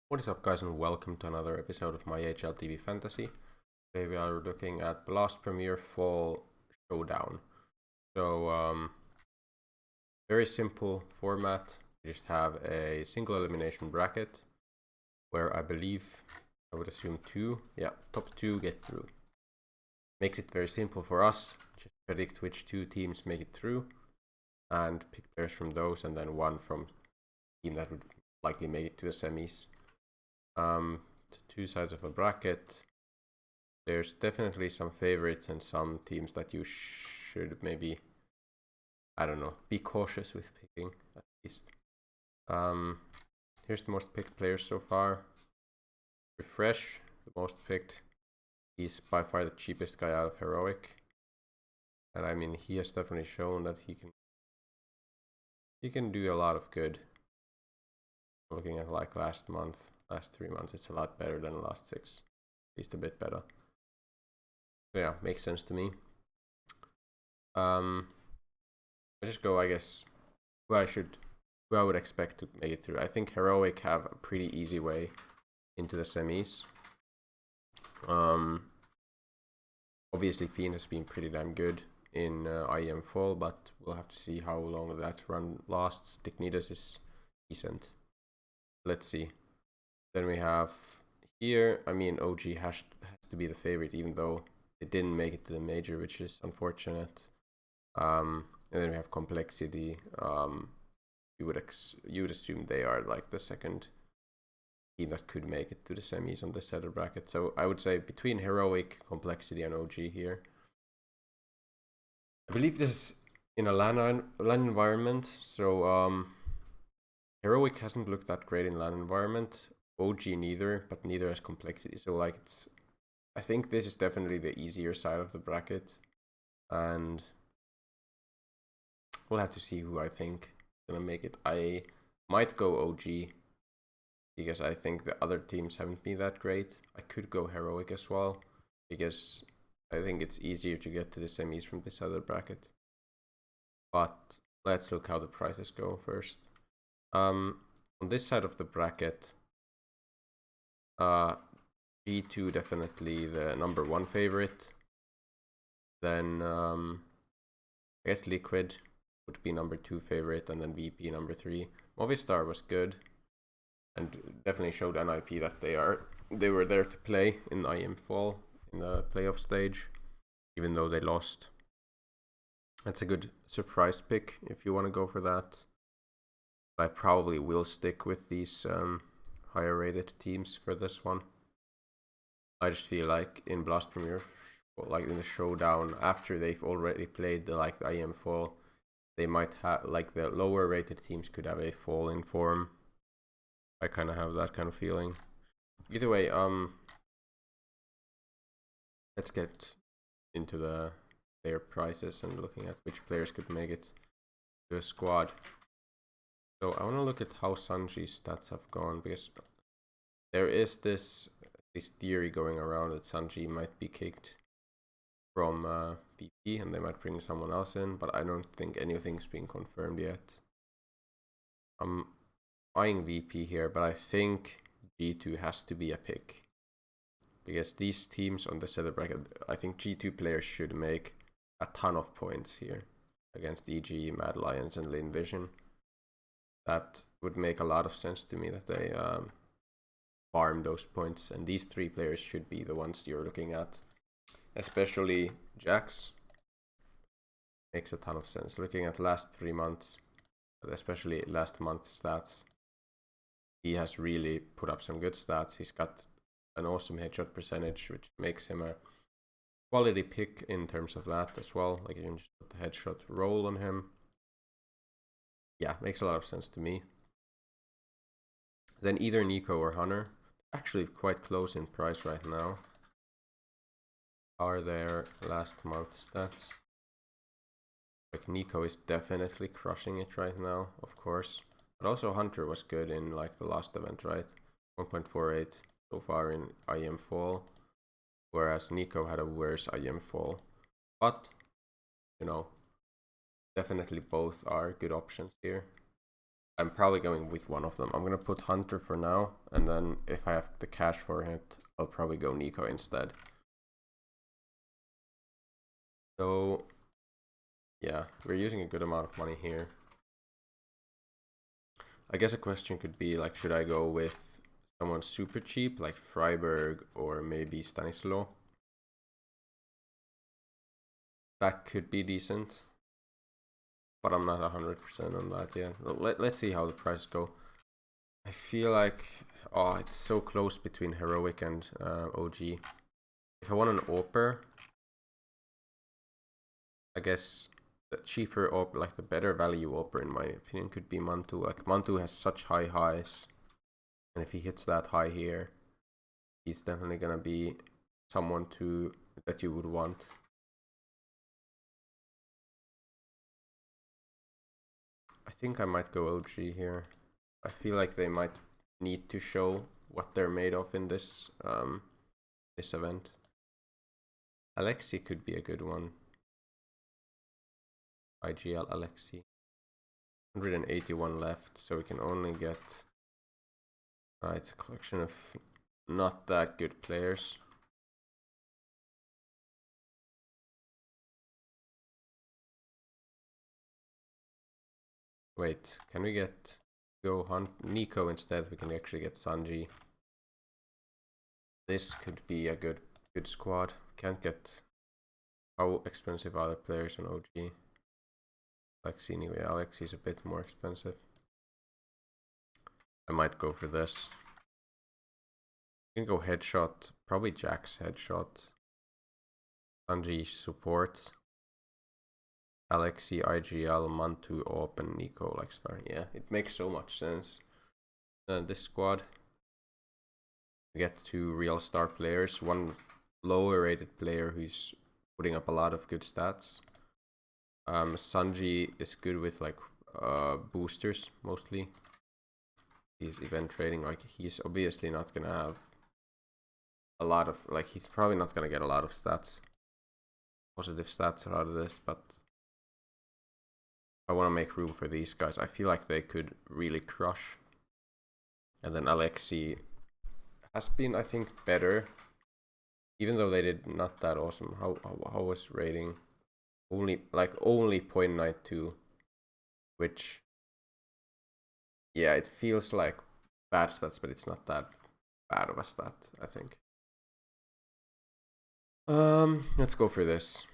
What is up, guys, and welcome to another episode of my HLTV Fantasy. Today we are looking at Blast Premier Fall Showdown. So, very simple format. You just have a single elimination bracket where I would assume top two get through. Makes it very simple for us. Just predict which two teams make it through and pick players from those, and then one from the team that would likely make it to the semis. Two sides of a bracket. There's definitely some favorites and some teams that you should maybe, be cautious with picking at least. Here's the most picked players so far. Refresh, the most picked. He's by far the cheapest guy out of Heroic. And I mean, he has definitely shown that he can do a lot of good. Looking at like last 3 months, it's a lot better than the last 6. At least a bit better. So yeah, makes sense to me. I just go, I guess, who I would expect to make it through. I think Heroic have a pretty easy way into the semis. Obviously Fiend has been pretty damn good in IEM Fall, but we'll have to see how long that run lasts. Dignitas is decent. Let's see. Then we have here, I mean, OG has to be the favorite, even though it didn't make it to the major, which is unfortunate. And then we have Complexity. You would assume they are like the second team that could make it to the semis on this other bracket. So I would say between Heroic, Complexity, and OG here. I believe this is in a LAN environment, so Heroic hasn't looked that great in LAN environment. OG neither, but neither has Complexity. So like I think this is definitely the easier side of the bracket, and we'll have to see who I think is gonna make it. I might go OG because I think the other teams haven't been that great. I could go Heroic as well because I think it's easier to get to the semis from this other bracket. But let's look how the prices go first. On this side of the bracket, G2 definitely the number 1 favorite. Then I guess Liquid would be number 2 favorite, and then VP number 3. Movistar was good and definitely showed NIP that they were there to play in IEM Fall in the playoff stage, even though they lost. That's a good surprise pick if you want to go for that. I probably will stick with these higher rated teams for this one. I just feel like in Blast Premier, like in the showdown, after they've already played the IEM Fall, they might have, like, the lower rated teams could have a fall in form. I kind of have that kind of feeling. Either way, let's get into the player prices and looking at which players could make it to a squad. So I want to look at how Sanji's stats have gone, because there is this theory going around that Sanji might be kicked from VP and they might bring someone else in, but I don't think anything's been confirmed yet. I'm eyeing VP here, but I think G2 has to be a pick, because these teams on the set bracket, I think G2 players should make a ton of points here against EG, Mad Lions, and Lin Vision. That would make a lot of sense to me, that they farm those points, and these 3 players should be the ones you're looking at. Especially Jax makes a ton of sense. Looking at last 3 months, especially last month's stats, he has really put up some good stats. He's got an awesome headshot percentage, which makes him a quality pick in terms of that as well. Like, you can just put the headshot roll on him. Yeah, makes a lot of sense to me. Then either Nico or Hunter. Actually quite close in price right now. Are their last month stats? Like, Nico is definitely crushing it right now, of course. But also Hunter was good in like the last event, right? 1.48 so far in IEM Fall. Whereas Nico had a worse IEM Fall. But, you know, definitely both are good options here. I'm probably going with one of them. I'm gonna put Hunter for now, and then if I have the cash for it, I'll probably go Nico instead. So yeah, we're using a good amount of money here. I guess a question could be like, should I go with someone super cheap like Freiberg or maybe Stanislaw? That could be decent, but I'm not 100% on that yet. Let's see how the prices go. I feel like, oh, it's so close between Heroic and OG. If I want an Oper, I guess the cheaper Oper, like the better value Oper in my opinion, could be Mantu. Like Mantu has such high highs, and if he hits that high here, he's definitely gonna be someone that you would want. I think I might go OG here. I feel like they might need to show what they're made of in this this event. Alexi could be a good one. IGL Alexi. 181 left, so we can only get... it's a collection of not that good players. Wait, can we go hunt Nico instead? We can actually get Sanji. This could be a good squad. Can't get... How expensive are the players on OG? Alexi anyway. Alexi's a bit more expensive. I might go for this. I can go headshot. Probably Jack's headshot. Sanji support. Alexi, IGL, Mantu, Open, Nico, Lexstar. Yeah, it makes so much sense. This squad. We get 2 real star players. One lower rated player who's putting up a lot of good stats. Sanji is good with like boosters mostly. He's event trading. Like he's obviously not gonna have a lot of he's probably not gonna get a lot of stats, positive stats out of this, but I want to make room for these guys. I feel like they could really crush. And then Alexi has been, I think, better, even though they did not that awesome. How was rating? Only 0.92, which, yeah, it feels like bad stats, but it's not that bad of a stat, I think. Let's go for this.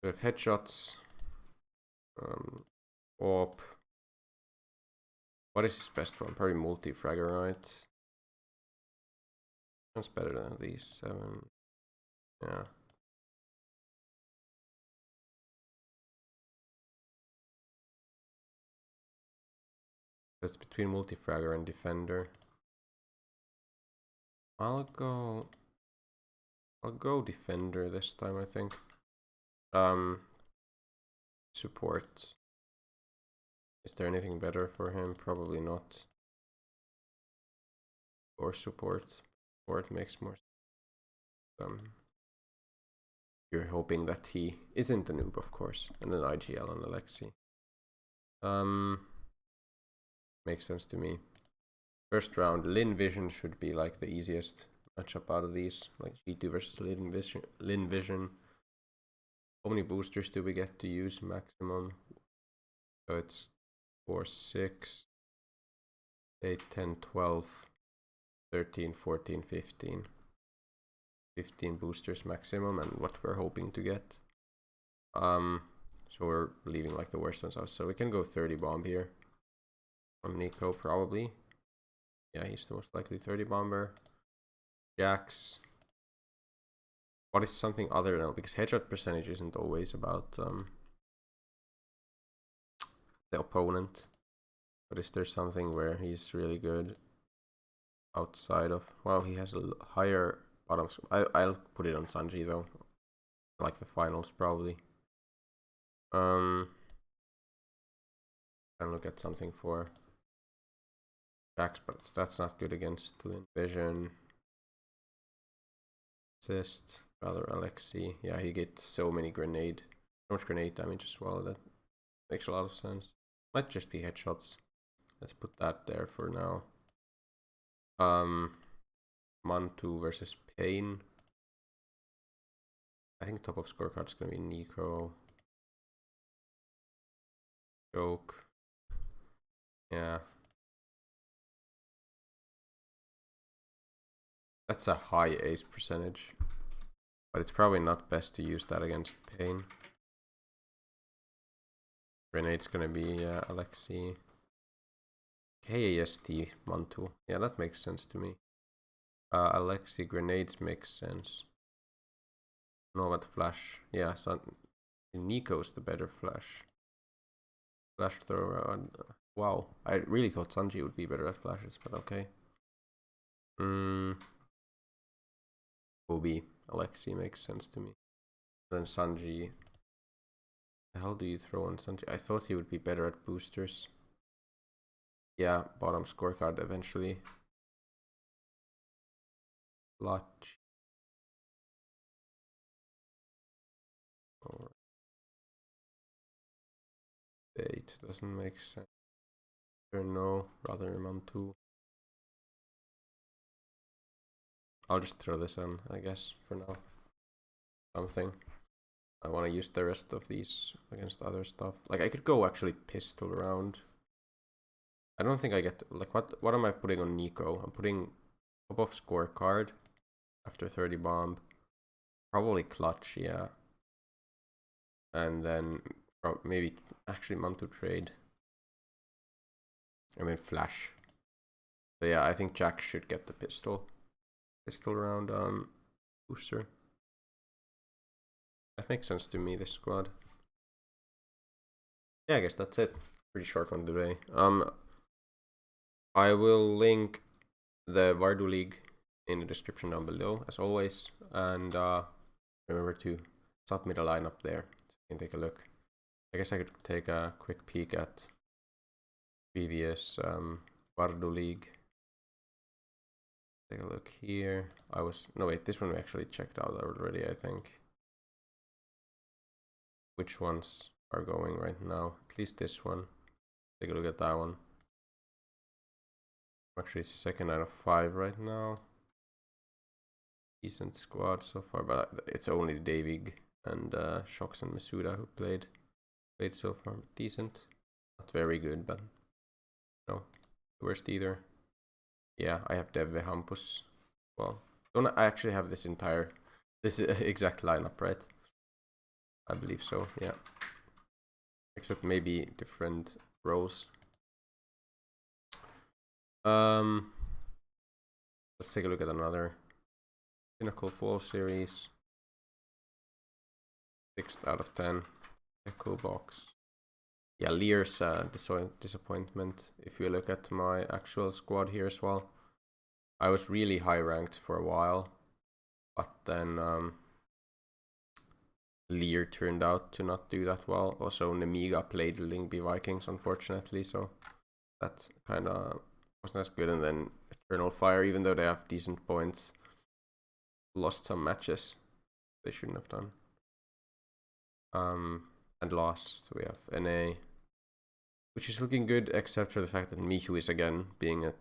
We have headshots. Op. What is his best one? Probably multi-fragger, right? That's better than these 7. Yeah. That's between multi-fragger and defender. I'll go defender this time, I think. Support. Is there anything better for him? Probably not. Or support. Support makes more sense. You're hoping that he isn't a noob, of course. And then IGL on Alexi. Makes sense to me. First round, Lin Vision should be like the easiest matchup out of these. Like G2 versus Lin Vision. How many boosters do we get to use maximum? So it's 4, 6, 8, 10, 12, 13, 14, 15. 15 boosters maximum, and what we're hoping to get. So we're leaving like the worst ones out. So we can go 30 bomb here on Nico probably. Yeah, he's the most likely 30 bomber. Jax. What is something other than, because headshot percentage isn't always about the opponent, but is there something where he's really good outside of, well, he has a higher bottom. I'll put it on Sanji though, like the finals probably. And look at something for Jax, but that's not good against Lin Vision. Assist, rather Alexi. Yeah, he gets so much grenade damage as well. That makes a lot of sense. Might just be headshots. let's put that there for now. Mantu versus Pain. I think top of scorecard is gonna be Nico. Joke. Yeah. That's a high ace percentage. But it's probably not best to use that against Pain. Grenade's gonna be Alexi. KAST Mantu. Yeah, that makes sense to me. Alexi Grenades makes sense. No, but Flash. Yeah, so Nico's the better Flash. Flash thrower. Wow, I really thought Sanji would be better at flashes, but okay. Obi, Alexi makes sense to me. Then Sanji. The hell do you throw on Sanji? I thought he would be better at boosters. Yeah, bottom scorecard eventually. Clutch. Or Bait doesn't make sense. No, rather Mantu. I'll just throw this on, I guess, for now. Something. I want to use the rest of these against other stuff. Like, I could go actually pistol round. I don't think I get... Like, what am I putting on Nico? I'm putting top of scorecard after 30 bomb. Probably clutch, yeah. And then maybe actually Mantu trade. I mean flash. So yeah, I think Jack should get the pistol. Pistol round on booster. That makes sense to me, this squad. Yeah, I guess that's it. Pretty short one today. I will link the Vardu League in the description down below, as always. And remember to submit a lineup there, so you can take a look. I guess I could take a quick peek at previous Vardu League. Take a look here. No wait, this one we actually checked out already, I think. Which ones are going right now? At least this one. Take a look at that one. Actually, second out of 5 right now. Decent squad so far, but it's only Davig and Shox and Masuda who played so far. Decent, not very good, but no, worst either. Yeah, I have Devve Hampus. Well, don't I actually have this exact lineup, right? I believe so. Yeah, except maybe different roles. Let's take a look at another Pinnacle Fall series. 6th out of 10. Echo box. Yeah, Lear's disappointment. If you look at my actual squad here as well, I was really high ranked for a while, but then Lear turned out to not do that well. Also, Nemiga played Lingby Vikings, unfortunately, so that kind of wasn't as good. And then Eternal Fire, even though they have decent points, lost some matches they shouldn't have done. And lost, we have NA, which is looking good, except for the fact that Mihu is again being a...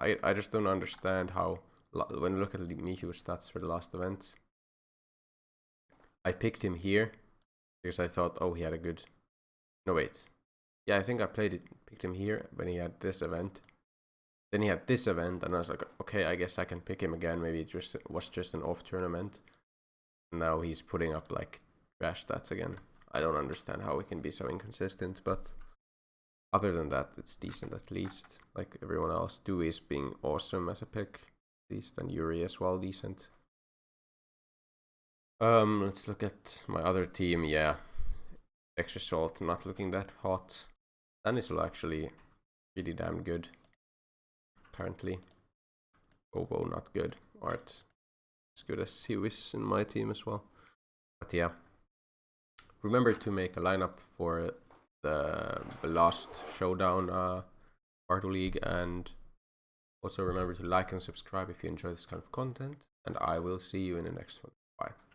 I just don't understand how, when you look at the Mihu stats for the last events, I picked him here because I thought, oh, he had a good... No, wait. Yeah, I think I picked him here when he had this event. Then he had this event, and I was like, okay, I guess I can pick him again. Maybe it was just an off tournament. Now he's putting up like trash stats again. I don't understand how he can be so inconsistent, but other than that, it's decent at least. Like everyone else, Dewey is being awesome as a pick, at least, and Yuri as well, decent. Let's look at my other team. Yeah, Extra Salt not looking that hot. Stanisla actually pretty damn good. Apparently, Bobo not good. Art as good as he is in my team as well. But yeah, remember to make a lineup for the Blast Showdown Vardu League, and also remember to like and subscribe if you enjoy this kind of content, and I will see you in the next one. Bye.